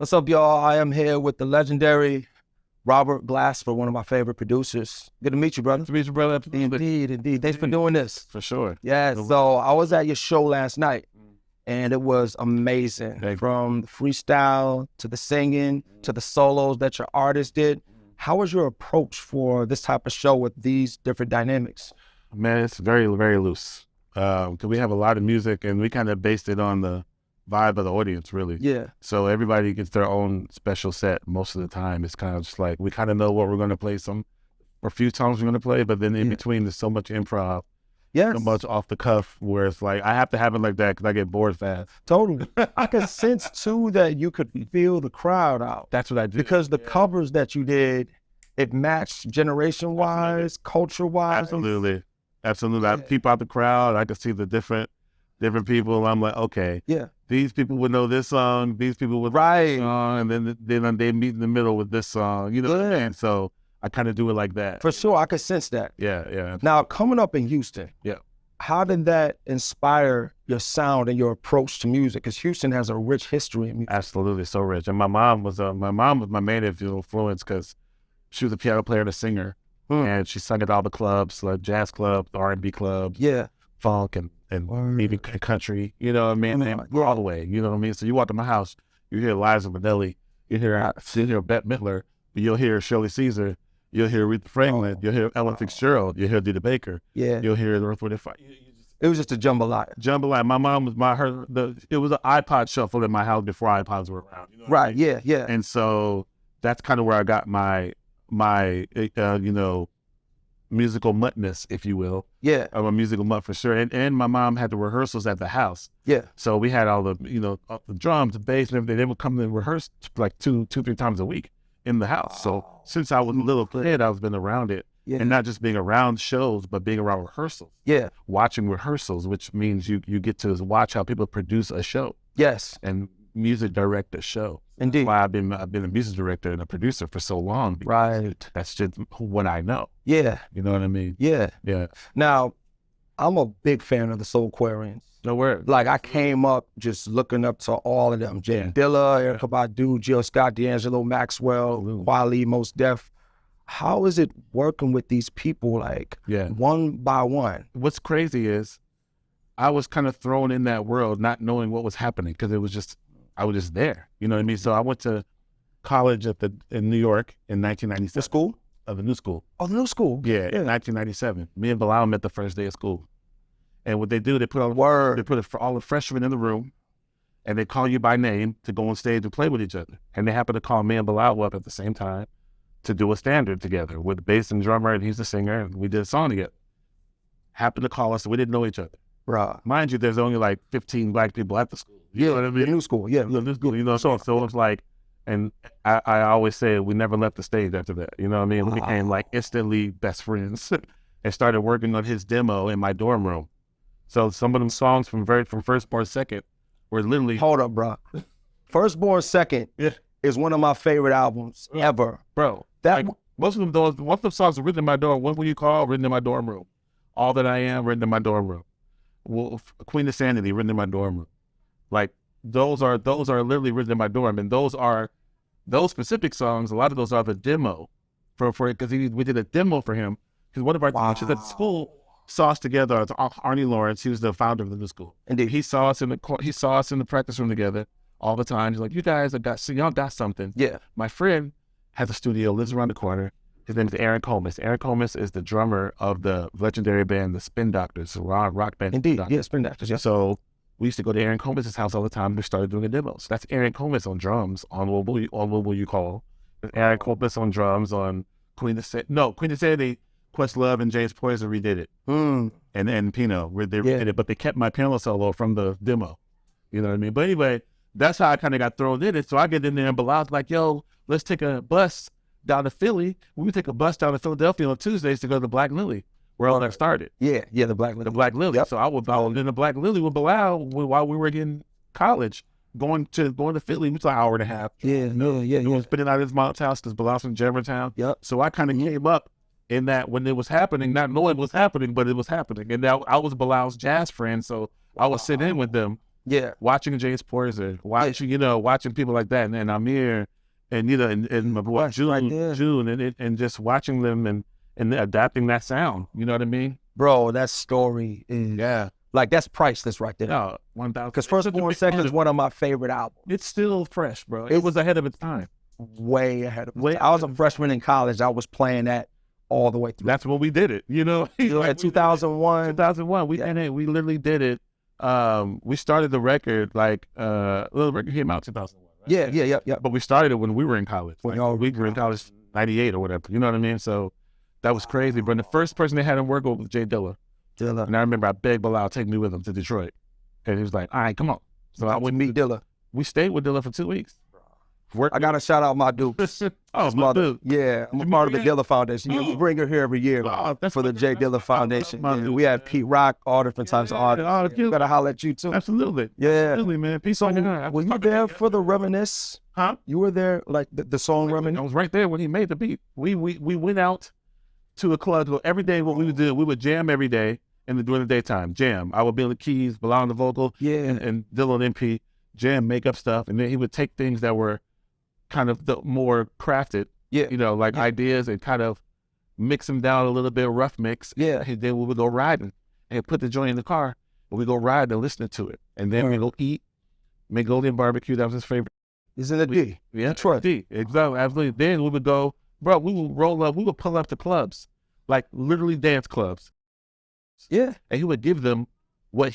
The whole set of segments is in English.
What's up, y'all? I am here with the legendary Robert Glasper, one of my favorite producers. Good to meet you, brother. To meet you, brother. Indeed. Thanks for doing this. For sure. Yeah, so I was at your show last night, and it was amazing. From the freestyle to the singing to the solos that your artist did. How was your approach for this type of show with these different dynamics? Man, it's very, very loose. Because we have a lot of music, and we kind of based it on the vibe of the audience, really. Yeah. So everybody gets their own special set most of the time. It's kind of just like, we kind of know what we're going to play, a few songs we're going to play, but then in between there's so much improv, so much off the cuff, where it's like, I have to have it like that because I get bored fast. Totally. I can sense too that you could feel the crowd out. That's what I do. Because the covers that you did, it matched generation-wise, culture-wise. Absolutely. I peep out the crowd. I can see the different people. I'm like, okay, these people would know this song. These people would know this song, and then they meet in the middle with this song. You know what I mean? So I kind of do it like that. For sure, I could sense that. Yeah. Now, coming up in Houston, how did that inspire your sound and your approach to music? Because Houston has a rich history in music. Absolutely, so rich. And my mom was my main influence because she was a piano player and a singer, and she sung at all the clubs, like jazz clubs, R&B clubs, funk, and even country. You know what I mean? And we're all the way. You know what I mean? So you walk to my house, you hear Liza Minnelli, you hear Bette Midler, but you'll hear Shirley Caesar, you'll hear Aretha Franklin, you'll hear Ella Fitzgerald, you'll hear Dita Baker, you'll hear the Earth, Wind & Fire. It was just a jambalaya. Jambalaya. My mom was it was an iPod shuffle in my house before iPods were around. You know what I mean? Yeah. And so that's kind of where I got my musical muttness, if you will. Yeah. I'm a musical mutt for sure. And my mom had the rehearsals at the house. Yeah. So we had all the, all the drums, the bass, and everything. They would come and rehearse like two, 3 times a week in the house. So since I was a little kid, I've been around it. And not just being around shows, but being around rehearsals. Yeah. Watching rehearsals, which means you get to watch how people produce a show. Yes. And music direct a show. Indeed. That's why I've been a music director and a producer for so long. Right. That's just what I know. Yeah. You know what I mean? Yeah. Now, I'm a big fan of the Soulquarians. No word. Like, I came up just looking up to all of them. J Dilla, Erykah Badu, Jill Scott, D'Angelo, Maxwell, Kweli, Mos Def. How is it working with these people, like, one by one? What's crazy is I was kind of thrown in that world not knowing what was happening because I was just there. You know what I mean? So I went to college in New York in 1997. The school? The new school. Oh, the new school. Yeah, in 1997. Me and Bilal met the first day of school. And what they do, they put all the freshmen in the room, and they call you by name to go on stage and play with each other. And they happen to call me and Bilal up at the same time to do a standard together with the bass and drummer, and he's the singer, and we did a song together. Happened to call us, so we didn't know each other. Right. Mind you, there's only like 15 black people at the school. You know what I mean? The new school, the new school, you know. So it was like, and I always say we never left the stage after that. You know what I mean? We became like instantly best friends and started working on his demo in my dorm room. So some of them songs from Firstborn Second were literally. Hold up, bro. Firstborn Second is one of my favorite albums ever, bro. Most of them songs are written in my dorm. What will you call? Written in my dorm room. All That I Am, written in my dorm room. Well, Queen of Sanity, written in my dorm room. Like those are literally written in my dorm, and those specific songs. A lot of those are the demo for because we did a demo for him because one of our teachers at school saw us together. It's Arnie Lawrence. He was the founder of the new school. Indeed, he saw us in the practice room together all the time. He's like, "You guys y'all got something." Yeah, my friend has a studio, lives around the corner. His name is Aaron Comas. Aaron Comas is the drummer of the legendary band, the Spin Doctors, a rock band. Indeed, Spin Doctors. Yeah. So we used to go to Aaron Comas' house all the time. We started doing a demo. So that's Aaron Comas on drums on What Will You Call? Aaron Comas on drums on Queen of Sanity, Questlove, and James Poyser redid it. And Pino, they redid it, but they kept my piano solo from the demo. You know what I mean? But anyway, that's how I kind of got thrown in it. So I get in there and Bilal's like, "Yo, let's take a bus down to Philly." We take a bus down to Philadelphia on Tuesdays to go to the Black Lily, where all that started. Yeah, the Black Lily. The Black Lily. Yep. So I was in the Black Lily with Bilal while we were in college, going to Philly. It was an hour and a half. Yeah. Spending out at his mom's house because Bilal's from Germantown. Yep. So I kind of came up in that when it was happening, not knowing it was happening, but it was happening. And now I was Bilal's jazz friend, so I would sit in with them Yeah. Watching James Porter, watching people like that, and Amir, and and my boy June, and just watching them and adapting that sound. You know what I mean? Bro, that story is like that's priceless right there. No, 1,000. Because Firstborn Second is one of my favorite albums. It's still fresh, bro. It was ahead of its time. Way ahead of its time. I was a freshman in college. I was playing that all the way through. That's when we did it. Like 2001. 2001. We literally did it. We started the record the record came out 2001. Right? Yeah. But we started it when we were in college. We were in college 98 or whatever. You know what I mean? So that was crazy. But the first person they had him work with was J Dilla. And I remember I begged Bilal to take me with him to Detroit. And he was like, all right, come on. So I went meet Dilla. We stayed with Dilla for 2 weeks. I got to shout out my dude. My dude. Yeah, I'm a part of the Dilla Foundation. We bring her here every year for the J Dilla Foundation. We had Pete Rock, all different types of artists. Got to holler at you too. Absolutely. Yeah. Absolutely, man. Peace on you. Were you there for the Reminisce? Huh? You were there, like the song Reminisce? I was right there when he made the beat. We went out to a club. Every day what we would do, we would jam every day during the daytime. Jam. I would be on the keys, Bilal on the vocal, and Dilla on MP, jam, make up stuff. And then he would take things that were kind of the more crafted, ideas, and kind of mix them down a little bit, rough mix. Yeah. And then we would go riding and put the joint in the car, and we go riding and listening to it. And then we go eat Mongolian barbecue. That was his favorite. Is in the D. Yeah, Detroit. D. Exactly. Absolutely. Then we would go, bro, we would roll up, we would pull up to clubs, like literally dance clubs. Yeah. And he would give them what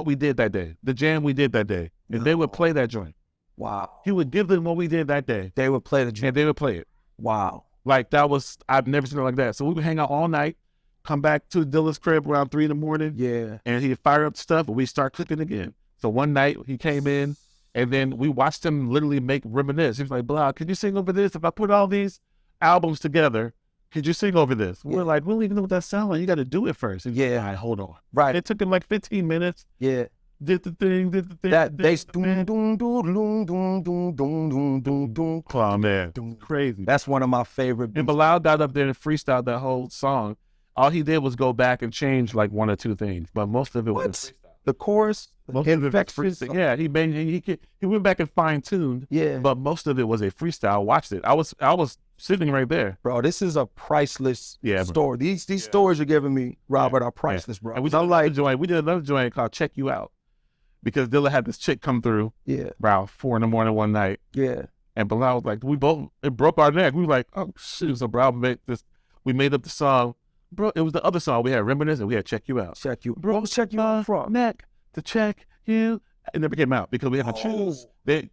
we did that day, the jam we did that day. And they would play that joint. Wow. He would give them what we did that day. They would play the jam. And they would play it. Wow. Like I've never seen it like that. So we would hang out all night, come back to Dilla's crib around 3 a.m. Yeah. And he'd fire up stuff and we'd start cooking again. So one night he came in and then we watched him literally make Reminisce. He was like, Bilal, can you sing over this? If I put all these albums together, could you sing over this? We're like, we don't even know what that sounds like. You got to do it first. And all right, hold on. Right. It took him like 15 minutes. Yeah. Did the thing. That bass. Oh, man. Crazy. That's one of my favorite. And Bilal got up there and freestyled that whole song. All he did was go back and change like one or two things, but most of it was freestyle. The chorus, infectious. Yeah, he went back and fine tuned. Yeah, but most of it was a freestyle. Watched it. I was sitting right there, bro. This is a priceless story. These stories you're giving me, Robert, are priceless, bro. And we did another joint called "Check You Out," because Dilla had this chick come through. Yeah, around 4 a.m. one night. Yeah, and Bilal was like, it broke our neck. We were like, oh shit. So bro, we made up the song. Bro, it was the other song. We had Reminisce and we had Check You Out. Bro, what was Check You Out from? Neck to check you. It never came out because we had to choose. We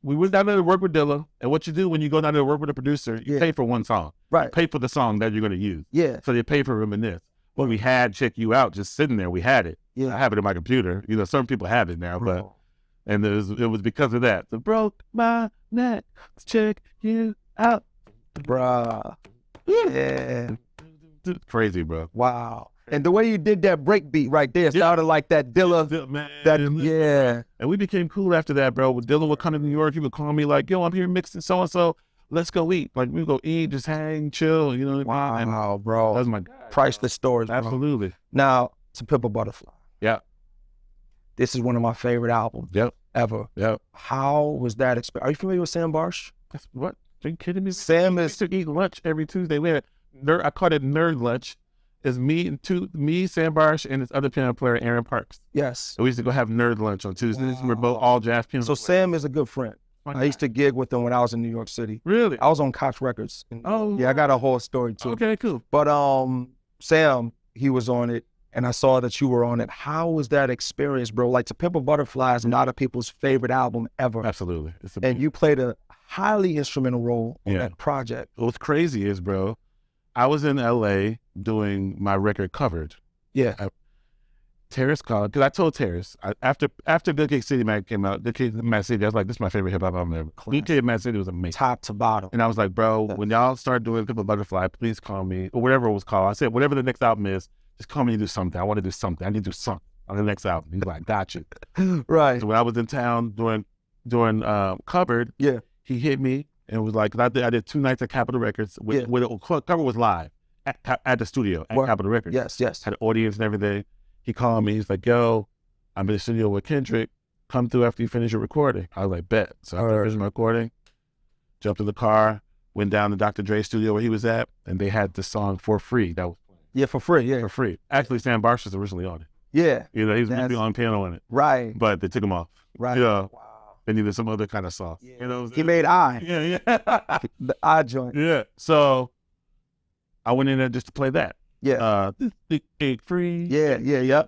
went down there to work with Dilla, and what you do when you go down there to work with a producer, you pay for one song. Right. You pay for the song that you're going to use. Yeah. So you pay for Reminisce. Well, we had Check You Out just sitting there. We had it. Yeah. I have it in my computer. Certain people have it now, and it was because of that. So broke my neck to check you out. Bruh. Yeah. Crazy, bro. Wow. And the way you did that break beat right there sounded like that Dilla. Man. And we became cool after that, bro. When Dilla would come to New York, he would call me like, yo, I'm here mixing so-and-so. Let's go eat. Like, we would go eat, just hang, chill, you know what I mean? Wow, bro. That's my priceless stories, bro. Absolutely. Now, to Pimp A Butterfly. Yeah. This is one of my favorite albums ever. Yep. How was that experience? Are you familiar with Sam Barsh? What? Are you kidding me? Sam is... We used to eat lunch every Tuesday. We had I called it nerd lunch. It's me, Sam Barsh, and this other piano player, Aaron Parks. Yes. So we used to go have nerd lunch on Tuesdays. We're both all jazz piano players. Sam is a good friend. I used to gig with him when I was in New York City. Really? I was on Koch Records. Yeah, I got a whole story too. Okay, cool. But Sam, he was on it, and I saw that you were on it. How was that experience, bro? Like, To Pimp A Butterfly is a lot of people's favorite album ever. Absolutely. And you played a highly instrumental role on that project. What's crazy is, bro, I was in LA doing my record Covered. Yeah. Terrace called, because I told Terrace, after Good Kid City Mag came out, Good Kid Mad City, I was like, this is my favorite hip hop album ever. Good Kid Mad City was amazing. Top to bottom. And I was like, bro, when y'all start doing Pimp A Butterfly, please call me, or whatever it was called. I said, whatever the next album is, just call me and do something. I want to do something. I need to do something on the next album. He's like, got you. Right. So when I was in town doing Covered, he hit me and was like, I did 2 nights at Capitol Records. Cover was live at the studio at Capitol Records. Yes. Had an audience and everything. He called me. He's like, yo, I'm in the studio with Kendrick. Come through after you finish your recording. I was like, bet. So after I finished my recording, jumped in the car, went down to Dr. Dre's studio where he was at, and they had the song For Free that was playing. Yeah, for free, yeah. For free. Actually, Sam Barsh was originally on it. Yeah. You know, he was going to be on piano in it. Right. But they took him off. Right. Yeah. Wow. They needed some other kind of sauce. Yeah. You know, He made I. Yeah. The I joint. Yeah. So I went in there just to play that. Yeah. Free. Yeah.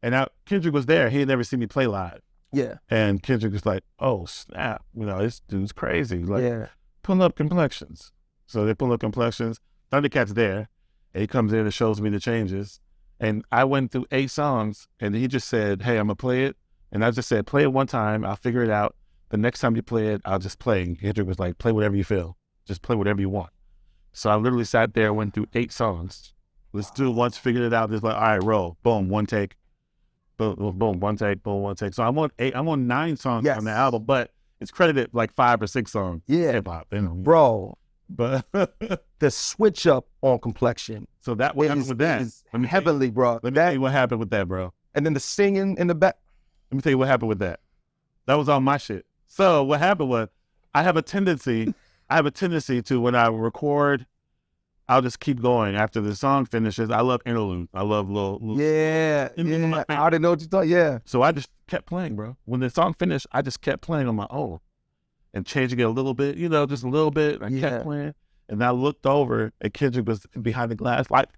And now Kendrick was there. He had never seen me play live. Yeah. And Kendrick was like, oh, snap. You know, this dude's crazy. Like, Yeah. pulling up complexions. So they pull up complexions. Thundercat's there. And he comes in and shows me the changes. And I went through 8 songs, and he just said, hey, I'm going to play it. And I just said, play it one time. I'll figure it out. The next time you play it, I'll just play. And Kendrick was like, play whatever you feel. Just play whatever you want. So I literally sat there, went through 8 songs. Let's do it once, figured it out. Just like, all right, roll. Boom, one take. Boom, boom, one take, boom, one take. So I'm on 9 songs on the album, but it's credited like 5 or 6 songs. Yeah. Hip-hop, you know. Bro. But the switch up on complexion. So that what happened with that? Let me heavenly, bro. Let me tell you what happened with that, bro. And then the singing in the back. Let me tell you what happened with that. That was all my shit. So what happened was I have a tendency to, when I record, I'll just keep going after the song finishes. I love interludes. I love little yeah. I didn't know what you thought. Yeah. So I just kept playing, bro. When the song finished, I just kept playing on my own and changing it a little bit, you know, just a little bit. I kept playing. And I looked over and Kendrick was behind the glass like,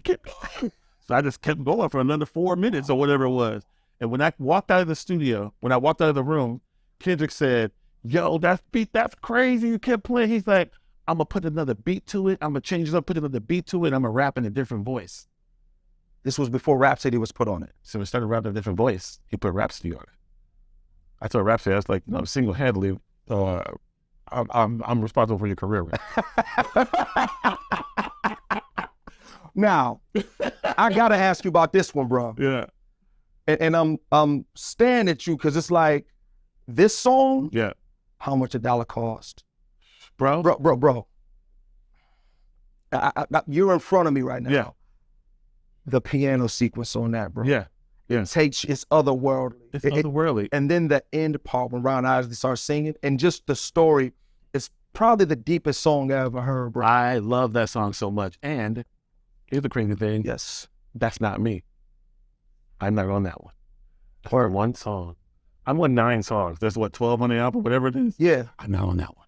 keep going. So I just kept going for another 4 minutes or whatever it was. And when I walked out of the studio, when I walked out of the room, Kendrick said, yo, that beat, that's crazy. You kept playing. He's like, I'm going to put another beat to it. I'm going to change it up, put another beat to it. I'm going to rap in a different voice. This was before Rhapsody was put on it. So we started rapping in a different voice. He put Rhapsody on it. I told Rhapsody, I was like, no, single-handedly, I'm responsible for your career. Right? Now, I got to ask you about this one, bro. Yeah. And I'm staring at you because it's like, this song, yeah, how much $1 cost? Bro. You're in front of me right now. Yeah. The piano sequence on that, bro. Yeah. Yeah. It's otherworldly. It's otherworldly. And then the end part when Ron Isley starts singing, and just the story, is probably the deepest song I ever heard, bro. I love that song so much. And here's the crazy thing. Yes. That's not me. I'm not on that one. Or one song. I'm on 9 songs. There's 12 on the album, whatever it is. Yeah. I'm not on that one.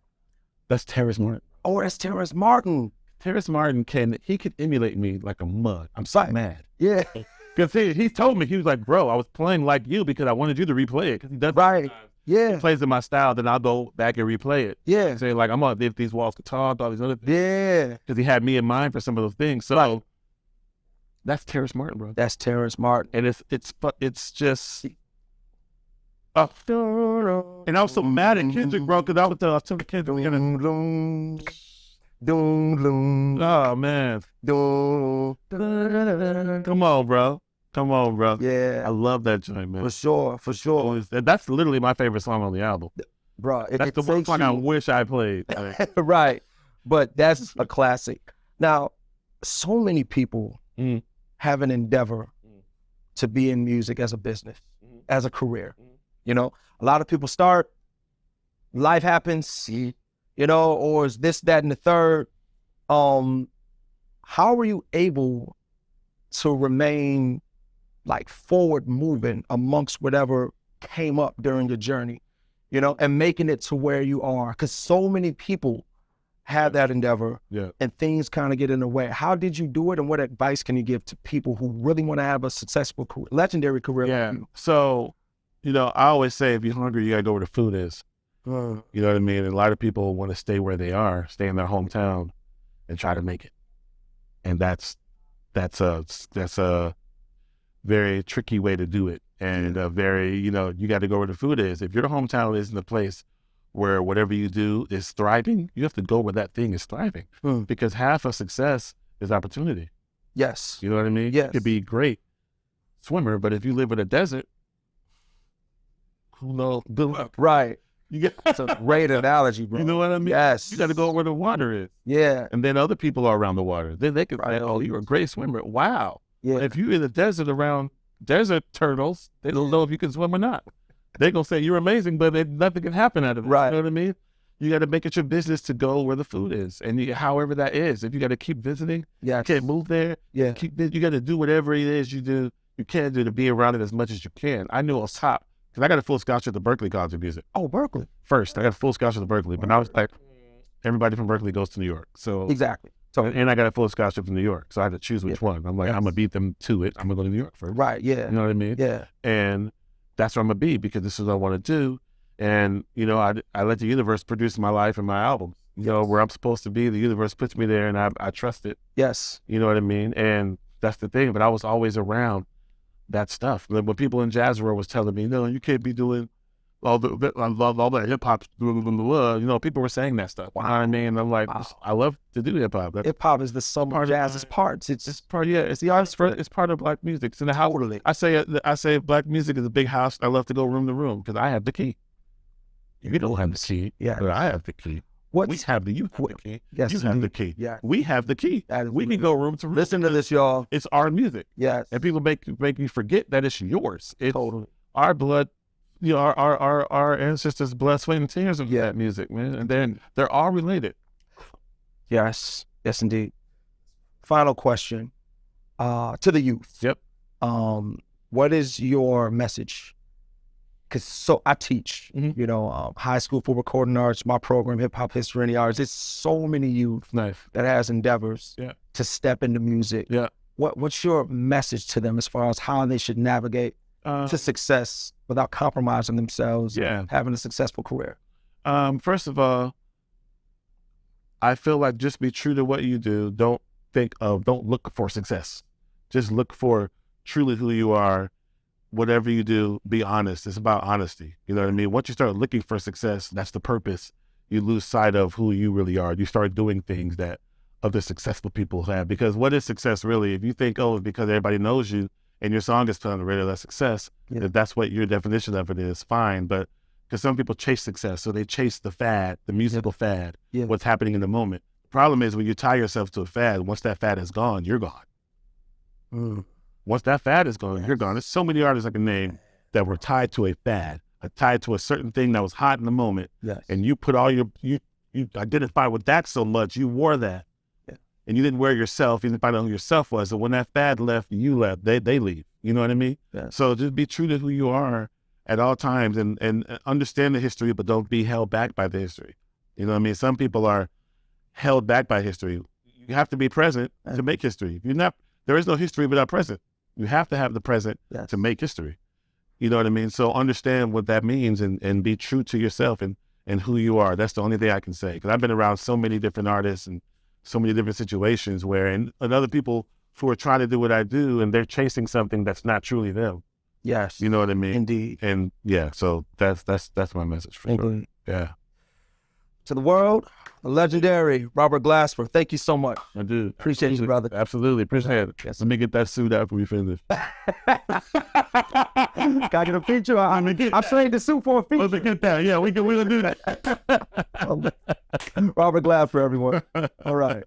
That's Terrace Martin. Oh, that's Terrace Martin. Terrace Martin can emulate me like a mug. I'm so mad. Yeah. Because he told me, he was like, bro, I was playing like you because I wanted you to replay it. Because he does. Right. Yeah. He plays in my style, then I'll go back and replay it. Yeah. Say like, I'm gonna these walls could talk, all these other things. Yeah. Because he had me in mind for some of those things. So that's Terrace Martin, bro. That's Terrace Martin. And it's just. And I was so mad at Kendrick, bro, because I was telling Kendrick. Oh, man. Come on, bro. Yeah. I love that joint, man. For sure. That's literally my favorite song on the album. Bro, that's the one song I wish I played. Right. But that's a classic. Now, so many people have an endeavor to be in music as a business, as a career. You know, a lot of people start, life happens, you know, or is this, that, and the third. How were you able to remain like forward moving amongst whatever came up during your journey, you know, and making it to where you are? Because so many people have that endeavor and things kind of get in the way. How did you do it, and what advice can you give to people who really want to have a successful career, legendary career? Yeah. Like you? So, you know, I always say if you're hungry, you got to go where the food is. You know what I mean? And a lot of people want to stay where they are, stay in their hometown and try to make it. And that's a very tricky way to do it. And a very, you know, you got to go where the food is. If your hometown isn't a place where whatever you do is thriving, you have to go where that thing is thriving. Because half of success is opportunity. Yes. You know what I mean? Yes. You could be a great swimmer, but if you live in a desert, who knows? Good luck. Right. That's a great analogy, bro. You know what I mean? Yes. You got to go where the water is. Yeah. And then other people are around the water. Then they can say, oh, you're a great swimmer. Wow. Yeah. If you're in the desert around desert turtles. They don't know if you can swim or not. They're going to say you're amazing, but nothing can happen out of it. Right. You know what I mean? You got to make it your business to go where the food is. And however that is, if you got to keep visiting, you can't move there. Yeah. You got to do whatever it is you can do to be around it as much as you can. I knew on top, because I got a full scholarship to Berkeley College of Music. Oh, Berkeley. First, I got a full scholarship to Berkeley, but I was like, everybody from Berkeley goes to New York. So exactly. So, and I got a full scholarship from New York. So I had to choose which one. I'm like, I'm going to beat them to it. I'm going to go to New York first. Right, yeah. You know what I mean? Yeah. And that's where I'm going to be because this is what I want to do. And, you know, I let the universe produce my life and my albums. You know, where I'm supposed to be, the universe puts me there and I trust it. Yes. You know what I mean? And that's the thing. But I was always around that stuff. When people in jazz world was telling me, no, you can't be doing all that hip hop, you know, people were saying that stuff. Wow. You know what I mean? And I'm like, I love to do hip hop. Hip hop is the sum of jazz's parts. It's part, yeah. It's the arts. It's part of black music. It's in the house. Totally. I say black music is a big house. I love to go room to room because I have the key. You don't have the key. Yeah, but I have the key. We have the key. Yes, you have the key. Yeah, we have the key. We can go room to room. Listen to this, y'all. It's our music. Yes, and people make you forget that it's yours. It's totally our blood. You know, our ancestors' blood, sweat, and tears of that music, man. And then they're all related. Yes, yes, indeed. Final question to the youth. Yep. What is your message? Because I teach, you know, high school for recording arts, my program, hip hop history and the arts. It's so many youth that has endeavors to step into music. Yeah. What's your message to them as far as how they should navigate to success without compromising themselves and having a successful career? First of all, I feel like just be true to what you do. Don't look for success. Just look for truly who you are. Whatever you do, be honest. It's about honesty. You know what I mean? Once you start looking for success, that's the purpose. You lose sight of who you really are. You start doing things that other successful people have. Because what is success really? If you think, oh, because everybody knows you and your song is put on the radio, that's success. If that's what your definition of it is, fine. But because some people chase success, so they chase the fad, the musical fad, what's happening in the moment. The problem is when you tie yourself to a fad, once that fad is gone, you're gone. Once that fad is gone, you're gone. There's so many artists I can name that were tied to a fad, tied to a certain thing that was hot in the moment. And you put all you identify with that so much, you wore that. And you didn't wear yourself, you didn't find out who yourself was. So when that fad left, you left, they leave. You know what I mean? So just be true to who you are at all times and understand the history, but don't be held back by the history. You know what I mean? Some people are held back by history. You have to be present to make history. If you're not, there is no history without present. You have to have the present to make history. You know what I mean? So understand what that means and be true to yourself and who you are. That's the only thing I can say. Because I've been around so many different artists and so many different situations where, and other people who are trying to do what I do and they're chasing something that's not truly them. Yes. You know what I mean? Indeed. And so that's my message for sure. Yeah. To the world, the legendary Robert Glasper. Thank you so much. I do. Appreciate you, brother. Absolutely. Appreciate it. Yes. Let me get that suit after we finish. Gotta get a feature. I'm saying the suit for a feature. Let's get that. Yeah, we're gonna do that. Robert Glasper, everyone. All right.